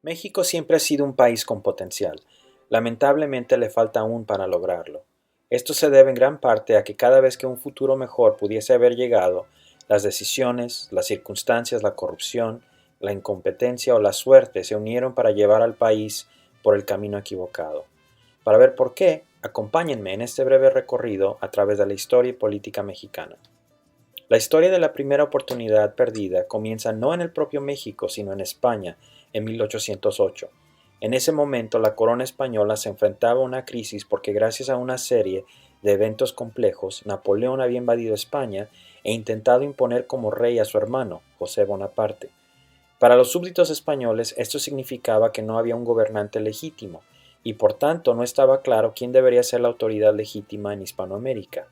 México siempre ha sido un país con potencial. Lamentablemente le falta aún para lograrlo. Esto se debe en gran parte a que cada vez que un futuro mejor pudiese haber llegado, las decisiones, las circunstancias, la corrupción, la incompetencia o la suerte se unieron para llevar al país por el camino equivocado. Para ver por qué, acompáñenme en este breve recorrido a través de la historia y política mexicana. La historia de la primera oportunidad perdida comienza no en el propio México, sino en España, en 1808. En ese momento la corona española se enfrentaba a una crisis porque gracias a una serie de eventos complejos, Napoleón había invadido España e intentado imponer como rey a su hermano, José Bonaparte. Para los súbditos españoles esto significaba que no había un gobernante legítimo, y por tanto no estaba claro quién debería ser la autoridad legítima en Hispanoamérica.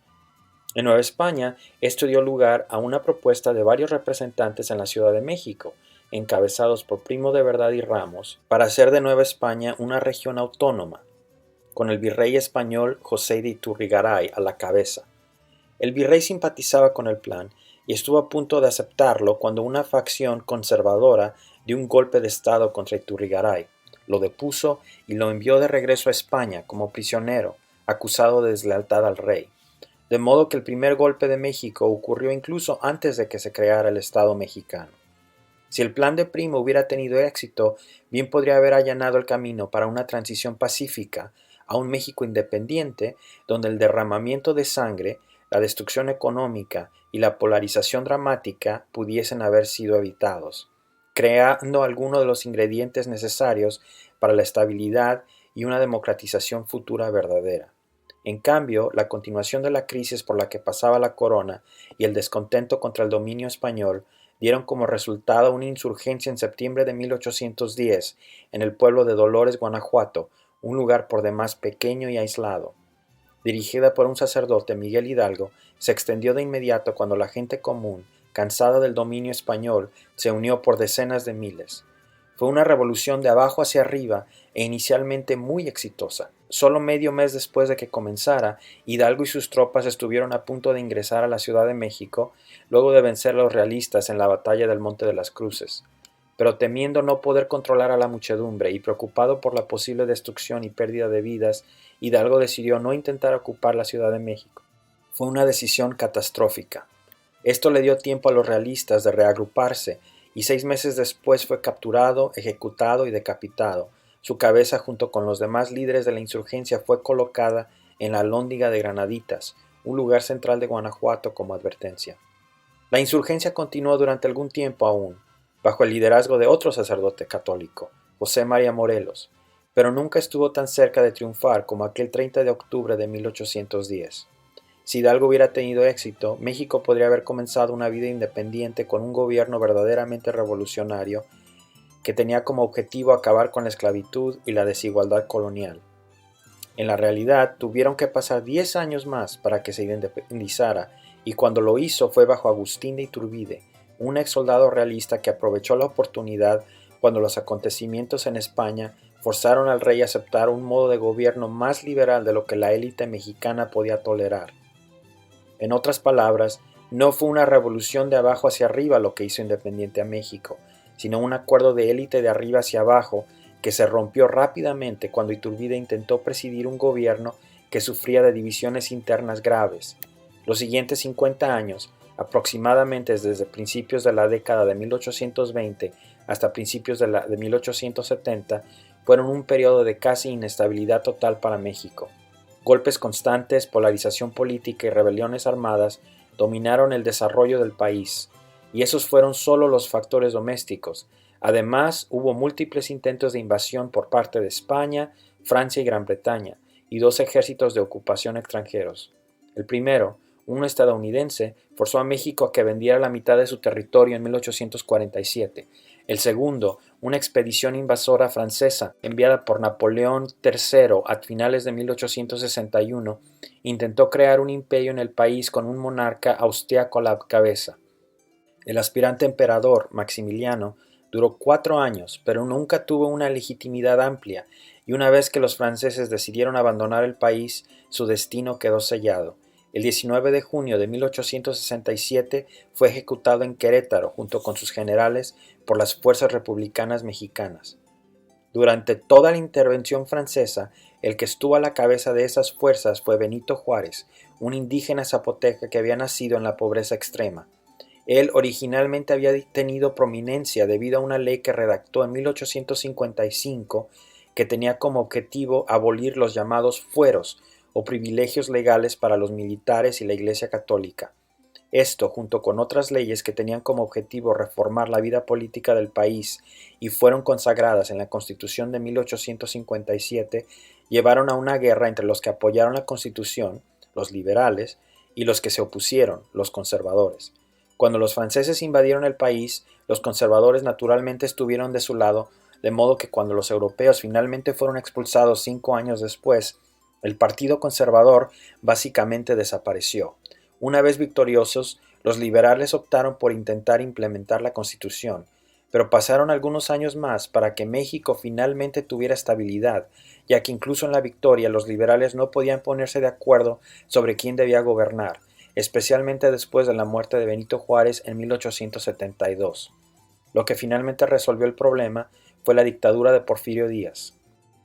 En Nueva España, esto dio lugar a una propuesta de varios representantes en la Ciudad de México, encabezados por Primo de Verdad y Ramos, para hacer de Nueva España una región autónoma, con el virrey español José de Iturrigaray a la cabeza. El virrey simpatizaba con el plan y estuvo a punto de aceptarlo cuando una facción conservadora dio un golpe de estado contra Iturrigaray, lo depuso y lo envió de regreso a España como prisionero, acusado de deslealtad al rey. De modo que el primer golpe de México ocurrió incluso antes de que se creara el Estado mexicano. Si el plan de Primo hubiera tenido éxito, bien podría haber allanado el camino para una transición pacífica a un México independiente, donde el derramamiento de sangre, la destrucción económica y la polarización dramática pudiesen haber sido evitados, creando algunos de los ingredientes necesarios para la estabilidad y una democratización futura verdadera. En cambio, la continuación de la crisis por la que pasaba la corona y el descontento contra el dominio español dieron como resultado una insurgencia en septiembre de 1810 en el pueblo de Dolores, Guanajuato, un lugar por demás pequeño y aislado. Dirigida por un sacerdote, Miguel Hidalgo, se extendió de inmediato cuando la gente común, cansada del dominio español, se unió por decenas de miles. Fue una revolución de abajo hacia arriba e inicialmente muy exitosa. Solo medio mes después de que comenzara, Hidalgo y sus tropas estuvieron a punto de ingresar a la Ciudad de México, luego de vencer a los realistas en la batalla del Monte de las Cruces. Pero temiendo no poder controlar a la muchedumbre y preocupado por la posible destrucción y pérdida de vidas, Hidalgo decidió no intentar ocupar la Ciudad de México. Fue una decisión catastrófica. Esto le dio tiempo a los realistas de reagruparse y 6 meses después fue capturado, ejecutado y decapitado. Su cabeza junto con los demás líderes de la insurgencia fue colocada en la Alhóndiga de Granaditas, un lugar central de Guanajuato como advertencia. La insurgencia continuó durante algún tiempo aún, bajo el liderazgo de otro sacerdote católico, José María Morelos, pero nunca estuvo tan cerca de triunfar como aquel 30 de octubre de 1810. Si Hidalgo hubiera tenido éxito, México podría haber comenzado una vida independiente con un gobierno verdaderamente revolucionario que tenía como objetivo acabar con la esclavitud y la desigualdad colonial. En la realidad, tuvieron que pasar 10 años más para que se independizara, y cuando lo hizo fue bajo Agustín de Iturbide, un ex soldado realista que aprovechó la oportunidad cuando los acontecimientos en España forzaron al rey a aceptar un modo de gobierno más liberal de lo que la élite mexicana podía tolerar. En otras palabras, no fue una revolución de abajo hacia arriba lo que hizo independiente a México, sino un acuerdo de élite de arriba hacia abajo que se rompió rápidamente cuando Iturbide intentó presidir un gobierno que sufría de divisiones internas graves. Los siguientes 50 años, aproximadamente desde principios de la década de 1820 hasta principios de 1870, fueron un periodo de casi inestabilidad total para México. Golpes constantes, polarización política y rebeliones armadas dominaron el desarrollo del país, y esos fueron solo los factores domésticos. Además, hubo múltiples intentos de invasión por parte de España, Francia y Gran Bretaña, y dos ejércitos de ocupación extranjeros. El primero, uno estadounidense, forzó a México a que vendiera la mitad de su territorio en 1847. El segundo, una expedición invasora francesa enviada por Napoleón III a finales de 1861, intentó crear un imperio en el país con un monarca austriaco a la cabeza. El aspirante emperador, Maximiliano, duró 4 años, pero nunca tuvo una legitimidad amplia, y una vez que los franceses decidieron abandonar el país, su destino quedó sellado. El 19 de junio de 1867 fue ejecutado en Querétaro junto con sus generales por las fuerzas republicanas mexicanas. Durante toda la intervención francesa, el que estuvo a la cabeza de esas fuerzas fue Benito Juárez, un indígena zapoteca que había nacido en la pobreza extrema. Él originalmente había tenido prominencia debido a una ley que redactó en 1855 que tenía como objetivo abolir los llamados fueros o privilegios legales para los militares y la Iglesia Católica. Esto, junto con otras leyes que tenían como objetivo reformar la vida política del país y fueron consagradas en la Constitución de 1857, llevaron a una guerra entre los que apoyaron la Constitución, los liberales, y los que se opusieron, los conservadores. Cuando los franceses invadieron el país, los conservadores naturalmente estuvieron de su lado, de modo que cuando los europeos finalmente fueron expulsados 5 años después, el Partido Conservador básicamente desapareció. Una vez victoriosos, los liberales optaron por intentar implementar la Constitución, pero pasaron algunos años más para que México finalmente tuviera estabilidad, ya que incluso en la victoria los liberales no podían ponerse de acuerdo sobre quién debía gobernar, especialmente después de la muerte de Benito Juárez en 1872. Lo que finalmente resolvió el problema fue la dictadura de Porfirio Díaz.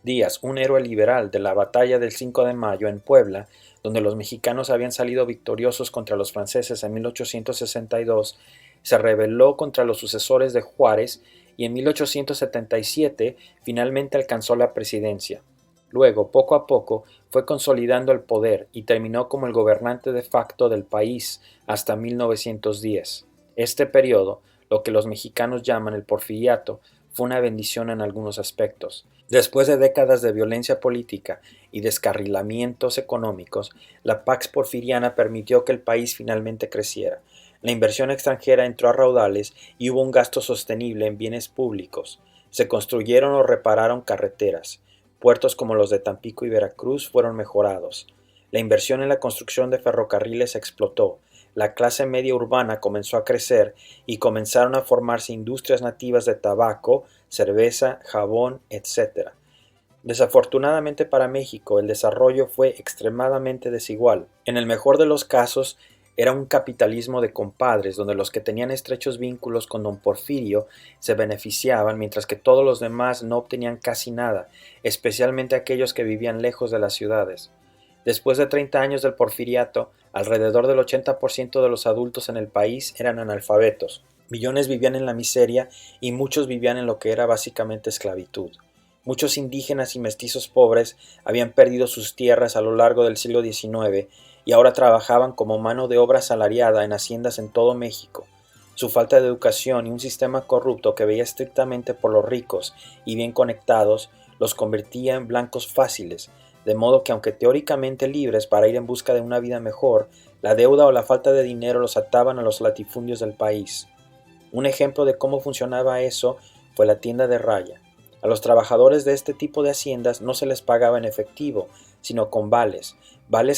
Díaz, un héroe liberal de la batalla del 5 de mayo en Puebla, donde los mexicanos habían salido victoriosos contra los franceses en 1862, se rebeló contra los sucesores de Juárez y en 1877 finalmente alcanzó la presidencia. Luego, poco a poco, fue consolidando el poder y terminó como el gobernante de facto del país hasta 1910. Este periodo, lo que los mexicanos llaman el porfiriato, fue una bendición en algunos aspectos. Después de décadas de violencia política y descarrilamientos económicos, la Pax Porfiriana permitió que el país finalmente creciera. La inversión extranjera entró a raudales y hubo un gasto sostenible en bienes públicos. Se construyeron o repararon carreteras. Puertos como los de Tampico y Veracruz fueron mejorados. La inversión en la construcción de ferrocarriles explotó. La clase media urbana comenzó a crecer y comenzaron a formarse industrias nativas de tabaco, cerveza, jabón, etc. Desafortunadamente para México, el desarrollo fue extremadamente desigual. En el mejor de los casos, era un capitalismo de compadres, donde los que tenían estrechos vínculos con don Porfirio se beneficiaban, mientras que todos los demás no obtenían casi nada, especialmente aquellos que vivían lejos de las ciudades. Después de 30 años del porfiriato, alrededor del 80% de los adultos en el país eran analfabetos. Millones vivían en la miseria y muchos vivían en lo que era básicamente esclavitud. Muchos indígenas y mestizos pobres habían perdido sus tierras a lo largo del siglo XIX y ahora trabajaban como mano de obra asalariada en haciendas en todo México. Su falta de educación y un sistema corrupto que veía estrictamente por los ricos y bien conectados los convertía en blancos fáciles, de modo que aunque teóricamente libres para ir en busca de una vida mejor, la deuda o la falta de dinero los ataban a los latifundios del país. Un ejemplo de cómo funcionaba eso fue la tienda de raya. A los trabajadores de este tipo de haciendas no se les pagaba en efectivo, sino con vales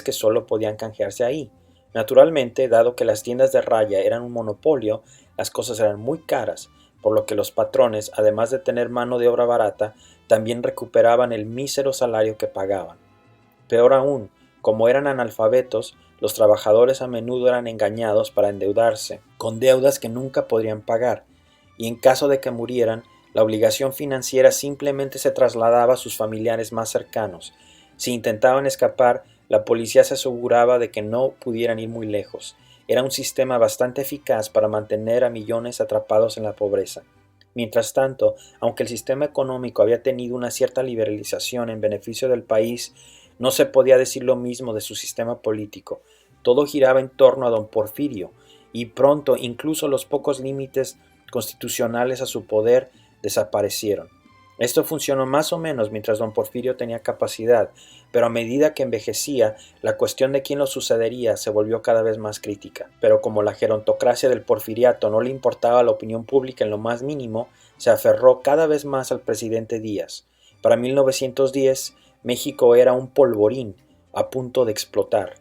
que solo podían canjearse ahí. Naturalmente, dado que las tiendas de raya eran un monopolio, las cosas eran muy caras, por lo que los patrones, además de tener mano de obra barata, también recuperaban el mísero salario que pagaban. Peor aún, como eran analfabetos, los trabajadores a menudo eran engañados para endeudarse, con deudas que nunca podrían pagar, y en caso de que murieran, la obligación financiera simplemente se trasladaba a sus familiares más cercanos. Si intentaban escapar, la policía se aseguraba de que no pudieran ir muy lejos. Era un sistema bastante eficaz para mantener a millones atrapados en la pobreza. Mientras tanto, aunque el sistema económico había tenido una cierta liberalización en beneficio del país, no se podía decir lo mismo de su sistema político. Todo giraba en torno a don Porfirio, y pronto incluso los pocos límites constitucionales a su poder desaparecieron. Esto funcionó más o menos mientras don Porfirio tenía capacidad, pero a medida que envejecía, la cuestión de quién lo sucedería se volvió cada vez más crítica. Pero como la gerontocracia del porfiriato no le importaba a la opinión pública en lo más mínimo, se aferró cada vez más al presidente Díaz. Para 1910, México era un polvorín a punto de explotar.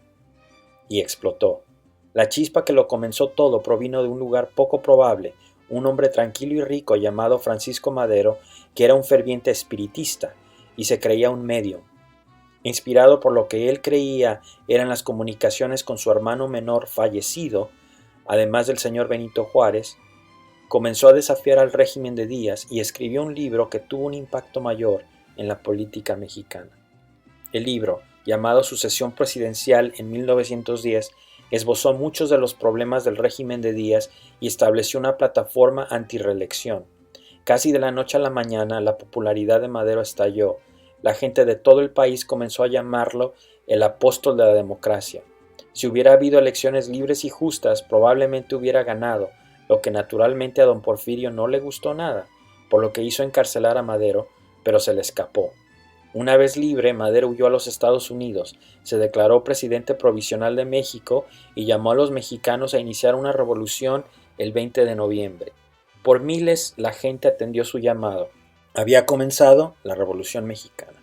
Y explotó. La chispa que lo comenzó todo provino de un lugar poco probable, un hombre tranquilo y rico llamado Francisco Madero, que era un ferviente espiritista y se creía un medium. Inspirado por lo que él creía eran las comunicaciones con su hermano menor fallecido, además del señor Benito Juárez, Comenzó a desafiar al régimen de Díaz y escribió un libro que tuvo un impacto mayor en la política mexicana. El libro, llamado Sucesión Presidencial en 1910, esbozó muchos de los problemas del régimen de Díaz y estableció una plataforma antirreelección. Casi de la noche a la mañana la popularidad de Madero estalló. La gente de todo el país comenzó a llamarlo el apóstol de la democracia. Si hubiera habido elecciones libres y justas, probablemente hubiera ganado, lo que naturalmente a don Porfirio no le gustó nada, por lo que hizo encarcelar a Madero, pero se le escapó. Una vez libre, Madero huyó a los Estados Unidos, se declaró presidente provisional de México y llamó a los mexicanos a iniciar una revolución el 20 de noviembre. Por miles la gente atendió su llamado. Había comenzado la Revolución Mexicana.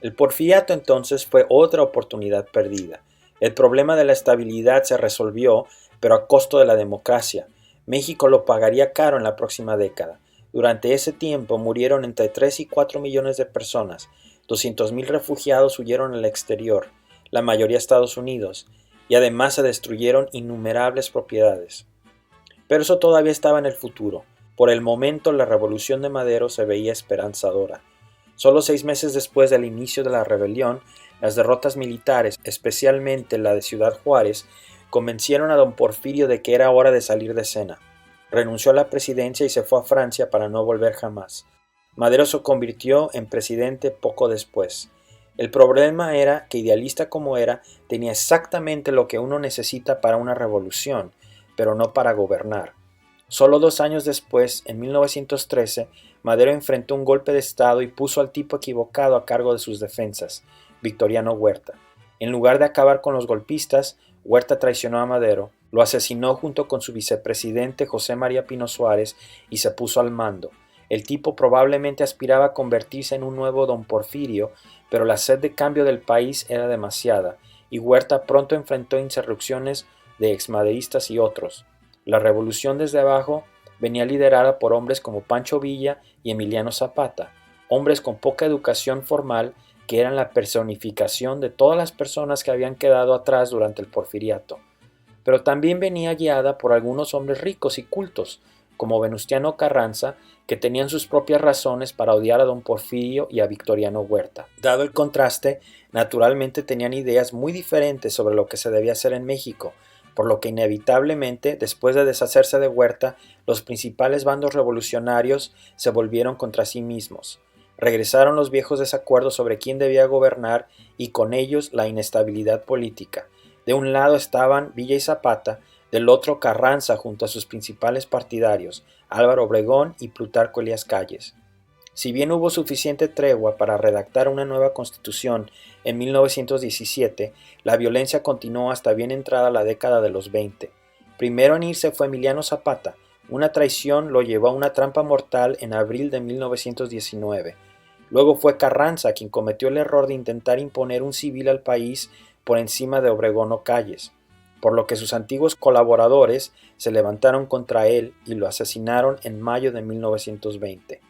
El porfiriato entonces fue otra oportunidad perdida. El problema de la estabilidad se resolvió, pero a costo de la democracia. México lo pagaría caro en la próxima década. Durante ese tiempo murieron entre 3 y 4 millones de personas, 200,000 refugiados huyeron al exterior, la mayoría a Estados Unidos, y además se destruyeron innumerables propiedades. Pero eso todavía estaba en el futuro. Por el momento la revolución de Madero se veía esperanzadora. Solo 6 meses después del inicio de la rebelión, las derrotas militares, especialmente la de Ciudad Juárez, convencieron a don Porfirio de que era hora de salir de escena. Renunció a la presidencia y se fue a Francia para no volver jamás. Madero se convirtió en presidente poco después. El problema era que, idealista como era, tenía exactamente lo que uno necesita para una revolución, pero no para gobernar. Solo 2 años después, en 1913, Madero enfrentó un golpe de Estado y puso al tipo equivocado a cargo de sus defensas, Victoriano Huerta. En lugar de acabar con los golpistas, Huerta traicionó a Madero, lo asesinó junto con su vicepresidente José María Pino Suárez y se puso al mando. El tipo probablemente aspiraba a convertirse en un nuevo don Porfirio, pero la sed de cambio del país era demasiada, y Huerta pronto enfrentó insurrecciones de exmaderistas y otros. La revolución desde abajo venía liderada por hombres como Pancho Villa y Emiliano Zapata, hombres con poca educación formal que eran la personificación de todas las personas que habían quedado atrás durante el porfiriato. Pero también venía guiada por algunos hombres ricos y cultos, como Venustiano Carranza, que tenían sus propias razones para odiar a don Porfirio y a Victoriano Huerta. Dado el contraste, naturalmente tenían ideas muy diferentes sobre lo que se debía hacer en México, por lo que inevitablemente, después de deshacerse de Huerta, los principales bandos revolucionarios se volvieron contra sí mismos. Regresaron los viejos desacuerdos sobre quién debía gobernar y con ellos la inestabilidad política. De un lado estaban Villa y Zapata, del otro Carranza junto a sus principales partidarios, Álvaro Obregón y Plutarco Elías Calles. Si bien hubo suficiente tregua para redactar una nueva constitución en 1917, la violencia continuó hasta bien entrada la década de los 20. Primero en irse fue Emiliano Zapata. Una traición lo llevó a una trampa mortal en abril de 1919. Luego fue Carranza quien cometió el error de intentar imponer un civil al país por encima de Obregón o Calles, por lo que sus antiguos colaboradores se levantaron contra él y lo asesinaron en mayo de 1920.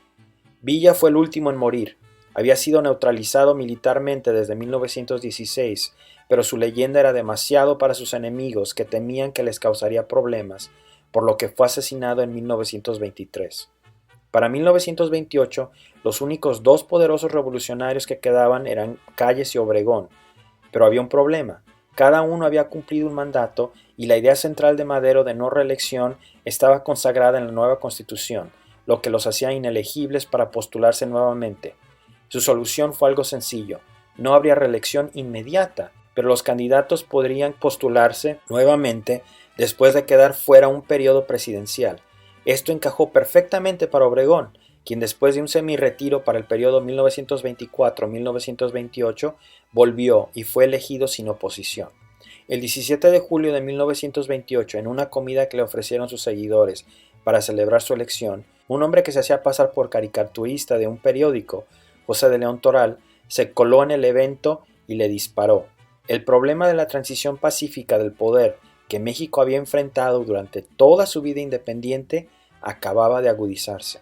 Villa fue el último en morir. Había sido neutralizado militarmente desde 1916, pero su leyenda era demasiado para sus enemigos que temían que les causaría problemas, por lo que fue asesinado en 1923. Para 1928, los únicos 2 poderosos revolucionarios que quedaban eran Calles y Obregón, pero había un problema. Cada uno había cumplido un mandato y la idea central de Madero de no reelección estaba consagrada en la nueva Constitución, lo que los hacía inelegibles para postularse nuevamente. Su solución fue algo sencillo: no habría reelección inmediata, pero los candidatos podrían postularse nuevamente después de quedar fuera un periodo presidencial. Esto encajó perfectamente para Obregón, quien después de un semi-retiro para el periodo 1924-1928 volvió y fue elegido sin oposición. El 17 de julio de 1928, en una comida que le ofrecieron sus seguidores para celebrar su elección, un hombre que se hacía pasar por caricaturista de un periódico, José de León Toral, se coló en el evento y le disparó. El problema de la transición pacífica del poder que México había enfrentado durante toda su vida independiente acababa de agudizarse.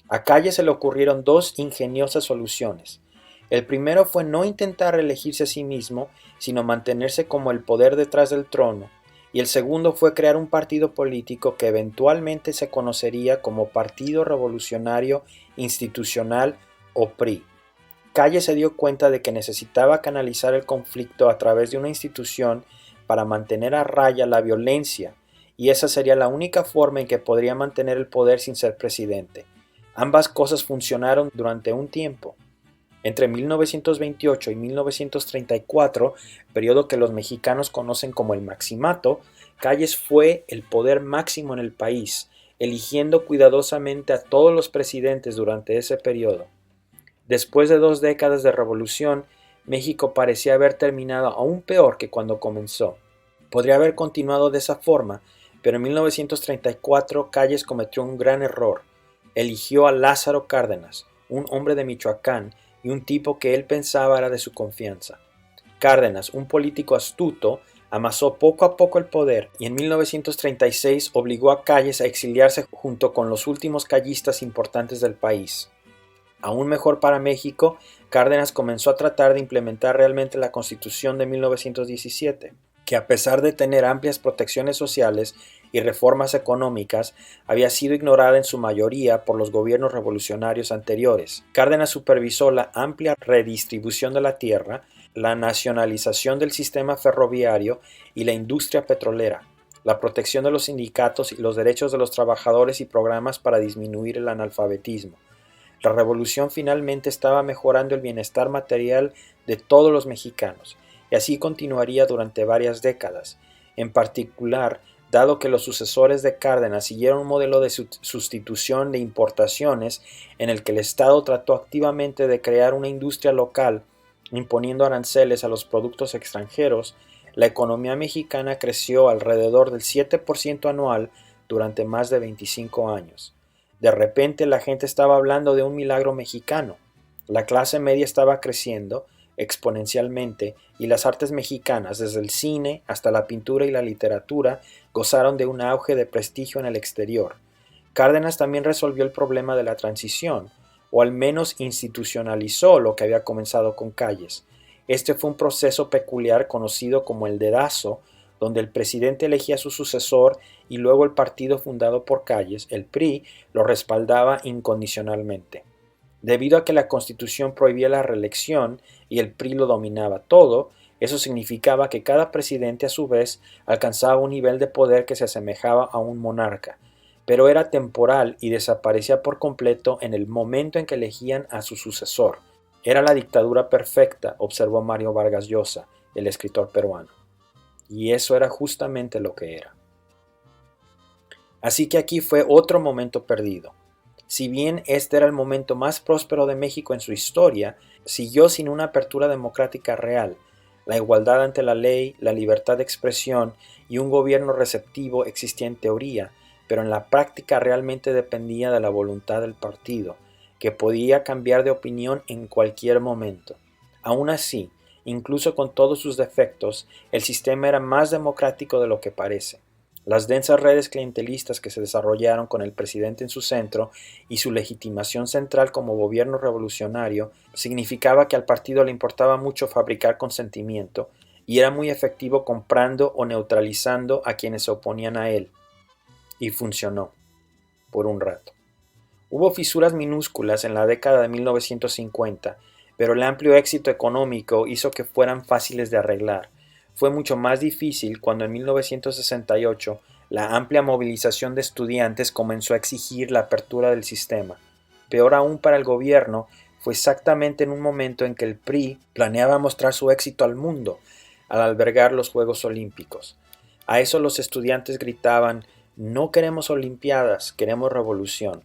A Calles se le ocurrieron 2 ingeniosas soluciones. El primero fue no intentar reelegirse a sí mismo, sino mantenerse como el poder detrás del trono, y el segundo fue crear un partido político que eventualmente se conocería como Partido Revolucionario Institucional o PRI. Calles se dio cuenta de que necesitaba canalizar el conflicto a través de una institución para mantener a raya la violencia, y esa sería la única forma en que podría mantener el poder sin ser presidente. Ambas cosas funcionaron durante un tiempo. Entre 1928 y 1934, periodo que los mexicanos conocen como el Maximato, Calles fue el poder máximo en el país, eligiendo cuidadosamente a todos los presidentes durante ese periodo. Después de 2 décadas de revolución, México parecía haber terminado aún peor que cuando comenzó. Podría haber continuado de esa forma, pero en 1934 Calles cometió un gran error. Eligió a Lázaro Cárdenas, un hombre de Michoacán y un tipo que él pensaba era de su confianza. Cárdenas, un político astuto, amasó poco a poco el poder y en 1936 obligó a Calles a exiliarse junto con los últimos callistas importantes del país. Aún mejor para México, Cárdenas comenzó a tratar de implementar realmente la Constitución de 1917, que a pesar de tener amplias protecciones sociales y reformas económicas, había sido ignorada en su mayoría por los gobiernos revolucionarios anteriores. Cárdenas supervisó la amplia redistribución de la tierra, la nacionalización del sistema ferroviario y la industria petrolera, la protección de los sindicatos y los derechos de los trabajadores y programas para disminuir el analfabetismo. La revolución finalmente estaba mejorando el bienestar material de todos los mexicanos, y así continuaría durante varias décadas. En particular, dado que los sucesores de Cárdenas siguieron un modelo de sustitución de importaciones en el que el Estado trató activamente de crear una industria local, imponiendo aranceles a los productos extranjeros, la economía mexicana creció alrededor del 7% anual durante más de 25 años. De repente la gente estaba hablando de un milagro mexicano. La clase media estaba creciendo exponencialmente y las artes mexicanas, desde el cine hasta la pintura y la literatura, gozaron de un auge de prestigio en el exterior. Cárdenas también resolvió el problema de la transición, o al menos institucionalizó lo que había comenzado con Calles. Este fue un proceso peculiar conocido como el dedazo, donde el presidente elegía a su sucesor y luego el partido fundado por Calles, el PRI, lo respaldaba incondicionalmente. Debido a que la Constitución prohibía la reelección y el PRI lo dominaba todo, eso significaba que cada presidente a su vez alcanzaba un nivel de poder que se asemejaba a un monarca, pero era temporal y desaparecía por completo en el momento en que elegían a su sucesor. Era la dictadura perfecta, observó Mario Vargas Llosa, el escritor peruano. Y eso era justamente lo que era. Así que aquí fue otro momento perdido. Si bien este era el momento más próspero de México en su historia, siguió sin una apertura democrática real. La igualdad ante la ley, la libertad de expresión y un gobierno receptivo existía en teoría, pero en la práctica realmente dependía de la voluntad del partido, que podía cambiar de opinión en cualquier momento. Aún así, incluso con todos sus defectos, el sistema era más democrático de lo que parece. Las densas redes clientelistas que se desarrollaron con el presidente en su centro y su legitimación central como gobierno revolucionario significaba que al partido le importaba mucho fabricar consentimiento y era muy efectivo comprando o neutralizando a quienes se oponían a él. Y funcionó, por un rato. Hubo fisuras minúsculas en la década de 1950, pero el amplio éxito económico hizo que fueran fáciles de arreglar. Fue mucho más difícil cuando en 1968 la amplia movilización de estudiantes comenzó a exigir la apertura del sistema. Peor aún para el gobierno, fue exactamente en un momento en que el PRI planeaba mostrar su éxito al mundo al albergar los Juegos Olímpicos. A eso los estudiantes gritaban: "No queremos Olimpiadas, queremos revolución".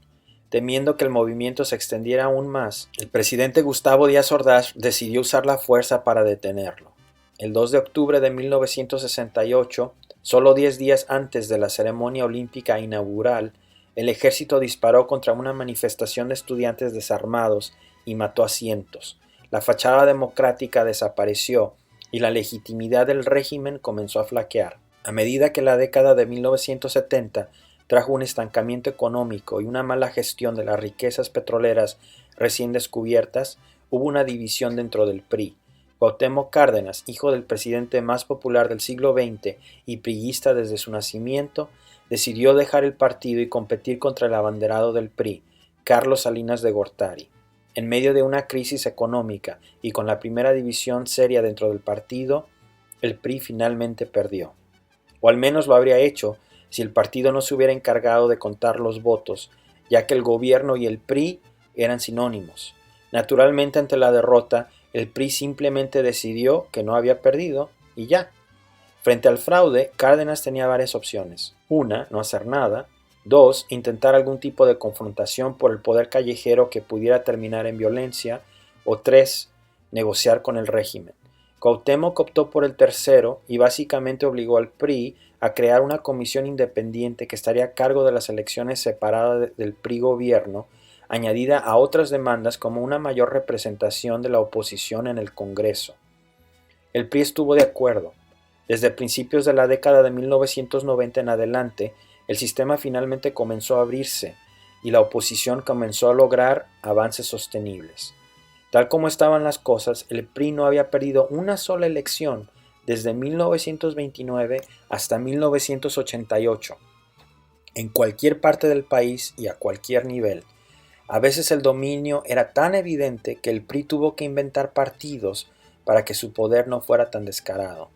Temiendo que el movimiento se extendiera aún más, el presidente Gustavo Díaz Ordaz decidió usar la fuerza para detenerlo. El 2 de octubre de 1968, solo 10 días antes de la ceremonia olímpica inaugural, el ejército disparó contra una manifestación de estudiantes desarmados y mató a cientos. La fachada democrática desapareció y la legitimidad del régimen comenzó a flaquear. A medida que la década de 1970 trajo un estancamiento económico y una mala gestión de las riquezas petroleras recién descubiertas, hubo una división dentro del PRI. Cuauhtémoc Cárdenas, hijo del presidente más popular del siglo XX y priista desde su nacimiento, decidió dejar el partido y competir contra el abanderado del PRI, Carlos Salinas de Gortari. En medio de una crisis económica y con la primera división seria dentro del partido, el PRI finalmente perdió. O al menos lo habría hecho si el partido no se hubiera encargado de contar los votos, ya que el gobierno y el PRI eran sinónimos. Naturalmente, ante la derrota, el PRI simplemente decidió que no había perdido y ya. Frente al fraude, Cárdenas tenía varias opciones. Una, no hacer nada. Dos, intentar algún tipo de confrontación por el poder callejero que pudiera terminar en violencia. O tres, negociar con el régimen. Cuauhtémoc optó por el tercero y básicamente obligó al PRI a crear una comisión independiente que estaría a cargo de las elecciones separada del PRI gobierno, añadida a otras demandas como una mayor representación de la oposición en el Congreso. El PRI estuvo de acuerdo. Desde principios de la década de 1990 en adelante, el sistema finalmente comenzó a abrirse y la oposición comenzó a lograr avances sostenibles. Tal como estaban las cosas, el PRI no había perdido una sola elección desde 1929 hasta 1988, en cualquier parte del país y a cualquier nivel. A veces el dominio era tan evidente que el PRI tuvo que inventar partidos para que su poder no fuera tan descarado.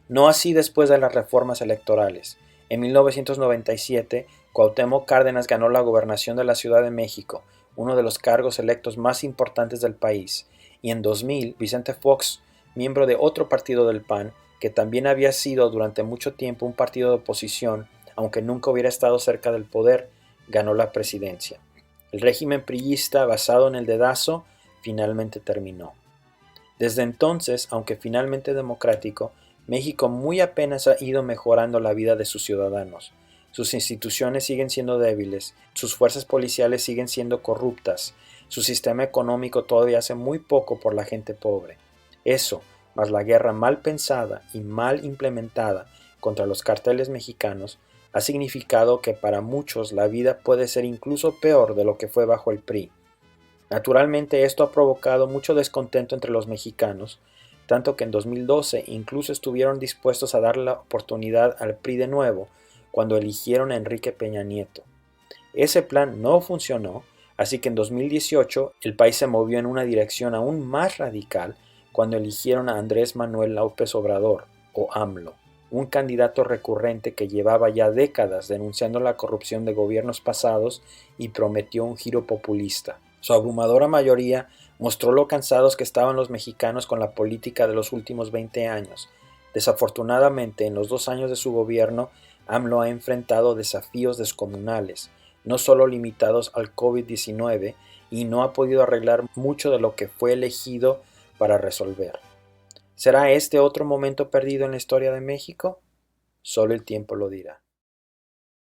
No así después de las reformas electorales. En 1997, Cuauhtémoc Cárdenas ganó la gobernación de la Ciudad de México, uno de los cargos electos más importantes del país, y en 2000, Vicente Fox, miembro de otro partido del PAN, que también había sido durante mucho tiempo un partido de oposición, aunque nunca hubiera estado cerca del poder, ganó la presidencia. El régimen priista basado en el dedazo finalmente terminó. Desde entonces, aunque finalmente democrático, México muy apenas ha ido mejorando la vida de sus ciudadanos. Sus instituciones siguen siendo débiles, sus fuerzas policiales siguen siendo corruptas, su sistema económico todavía hace muy poco por la gente pobre. Eso, más la guerra mal pensada y mal implementada contra los carteles mexicanos, ha significado que para muchos la vida puede ser incluso peor de lo que fue bajo el PRI. Naturalmente esto ha provocado mucho descontento entre los mexicanos, tanto que en 2012 incluso estuvieron dispuestos a dar la oportunidad al PRI de nuevo cuando eligieron a Enrique Peña Nieto. Ese plan no funcionó, así que en 2018 el país se movió en una dirección aún más radical cuando eligieron a Andrés Manuel López Obrador, o AMLO, un candidato recurrente que llevaba ya décadas denunciando la corrupción de gobiernos pasados y prometió un giro populista. Su abrumadora mayoría mostró lo cansados que estaban los mexicanos con la política de los últimos 20 años. Desafortunadamente, en los 2 años de su gobierno, AMLO ha enfrentado desafíos descomunales, no solo limitados al COVID-19, y no ha podido arreglar mucho de lo que fue elegido para resolver. ¿Será este otro momento perdido en la historia de México? Solo el tiempo lo dirá.